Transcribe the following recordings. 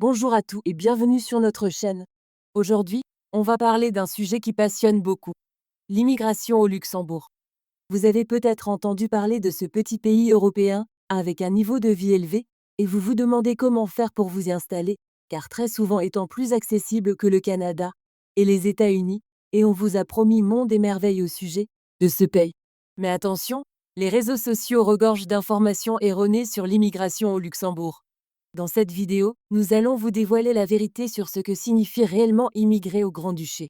Bonjour à tous et bienvenue sur notre chaîne. Aujourd'hui, on va parler d'un sujet qui passionne beaucoup, l'immigration au Luxembourg. Vous avez peut-être entendu parler de ce petit pays européen, avec un niveau de vie élevé, et vous vous demandez comment faire pour vous y installer, car très souvent étant plus accessible que le Canada et les États-Unis, et on vous a promis monde et merveilles au sujet de ce pays. Mais attention, les réseaux sociaux regorgent d'informations erronées sur l'immigration au Luxembourg. Dans cette vidéo, nous allons vous dévoiler la vérité sur ce que signifie réellement immigrer au Grand-Duché.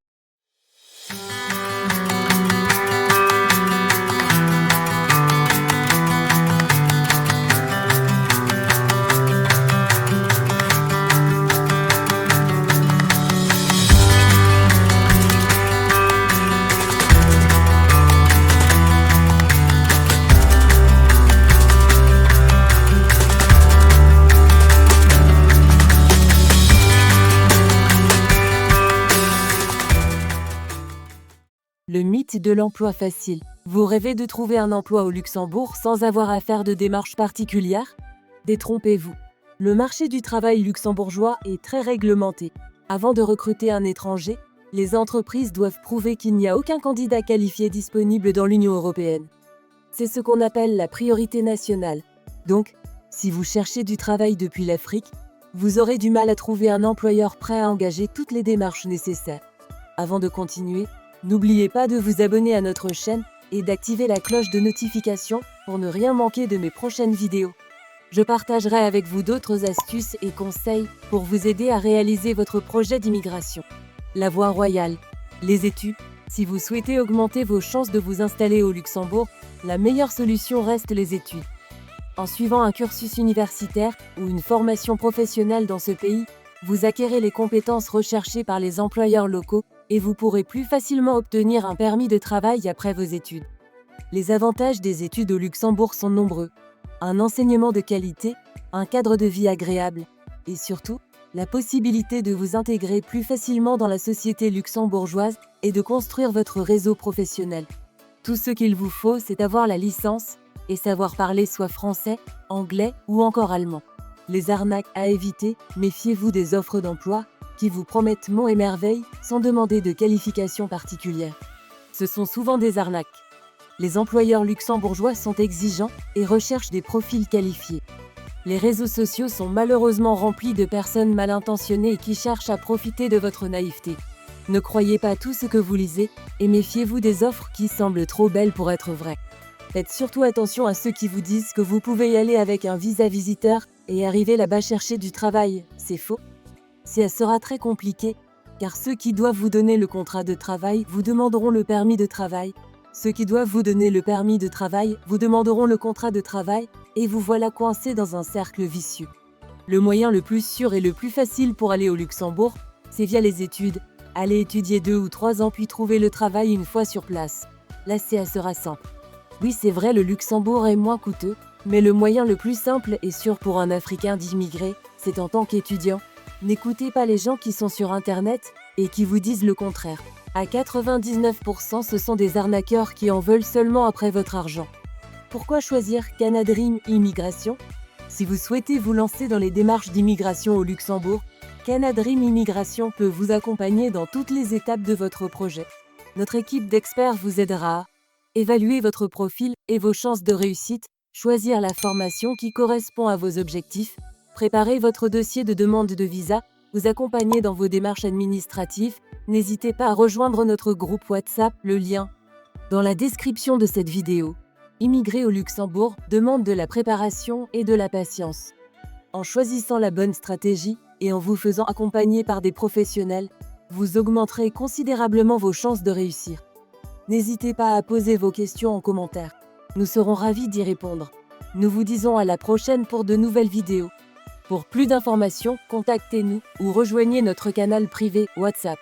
Le mythe de l'emploi facile. Vous rêvez de trouver un emploi au Luxembourg sans avoir à faire de démarches particulières? Détrompez-vous. Le marché du travail luxembourgeois est très réglementé. Avant de recruter un étranger, les entreprises doivent prouver qu'il n'y a aucun candidat qualifié disponible dans l'Union européenne. C'est ce qu'on appelle la priorité nationale. Donc, si vous cherchez du travail depuis l'Afrique, vous aurez du mal à trouver un employeur prêt à engager toutes les démarches nécessaires. Avant de continuer, n'oubliez pas de vous abonner à notre chaîne et d'activer la cloche de notification pour ne rien manquer de mes prochaines vidéos. Je partagerai avec vous d'autres astuces et conseils pour vous aider à réaliser votre projet d'immigration. La voie royale, les études. Si vous souhaitez augmenter vos chances de vous installer au Luxembourg, la meilleure solution reste les études. En suivant un cursus universitaire ou une formation professionnelle dans ce pays, vous acquérez les compétences recherchées par les employeurs locaux et vous pourrez plus facilement obtenir un permis de travail après vos études. Les avantages des études au Luxembourg sont nombreux. Un enseignement de qualité, un cadre de vie agréable et surtout, la possibilité de vous intégrer plus facilement dans la société luxembourgeoise et de construire votre réseau professionnel. Tout ce qu'il vous faut, c'est avoir la licence et savoir parler soit français, anglais ou encore allemand. Les arnaques à éviter, méfiez-vous des offres d'emploi qui vous promettent monts et merveilles sans demander de qualifications particulières. Ce sont souvent des arnaques. Les employeurs luxembourgeois sont exigeants et recherchent des profils qualifiés. Les réseaux sociaux sont malheureusement remplis de personnes mal intentionnées qui cherchent à profiter de votre naïveté. Ne croyez pas tout ce que vous lisez et méfiez-vous des offres qui semblent trop belles pour être vraies. Faites surtout attention à ceux qui vous disent que vous pouvez y aller avec un visa visiteur et arriver là-bas chercher du travail. C'est faux. Ça sera très compliqué, car ceux qui doivent vous donner le contrat de travail vous demanderont le permis de travail. Ceux qui doivent vous donner le permis de travail vous demanderont le contrat de travail et vous voilà coincé dans un cercle vicieux. Le moyen le plus sûr et le plus facile pour aller au Luxembourg, c'est via les études. Allez étudier 2 ou 3 ans puis trouver le travail une fois sur place. Là, ça sera simple. Oui, c'est vrai, le Luxembourg est moins coûteux, mais le moyen le plus simple et sûr pour un Africain d'immigrer, c'est en tant qu'étudiant. N'écoutez pas les gens qui sont sur Internet et qui vous disent le contraire. À 99%, ce sont des arnaqueurs qui en veulent seulement après votre argent. Pourquoi choisir Canadream Immigration? Si vous souhaitez vous lancer dans les démarches d'immigration au Luxembourg, Canadream Immigration peut vous accompagner dans toutes les étapes de votre projet. Notre équipe d'experts vous aidera à évaluer votre profil et vos chances de réussite, choisir la formation qui correspond à vos objectifs, préparer votre dossier de demande de visa, vous accompagner dans vos démarches administratives. N'hésitez pas à rejoindre notre groupe WhatsApp, le lien dans la description de cette vidéo. Immigrer au Luxembourg demande de la préparation et de la patience. En choisissant la bonne stratégie et en vous faisant accompagner par des professionnels, vous augmenterez considérablement vos chances de réussir. N'hésitez pas à poser vos questions en commentaire. Nous serons ravis d'y répondre. Nous vous disons à la prochaine pour de nouvelles vidéos. Pour plus d'informations, contactez-nous ou rejoignez notre canal privé WhatsApp.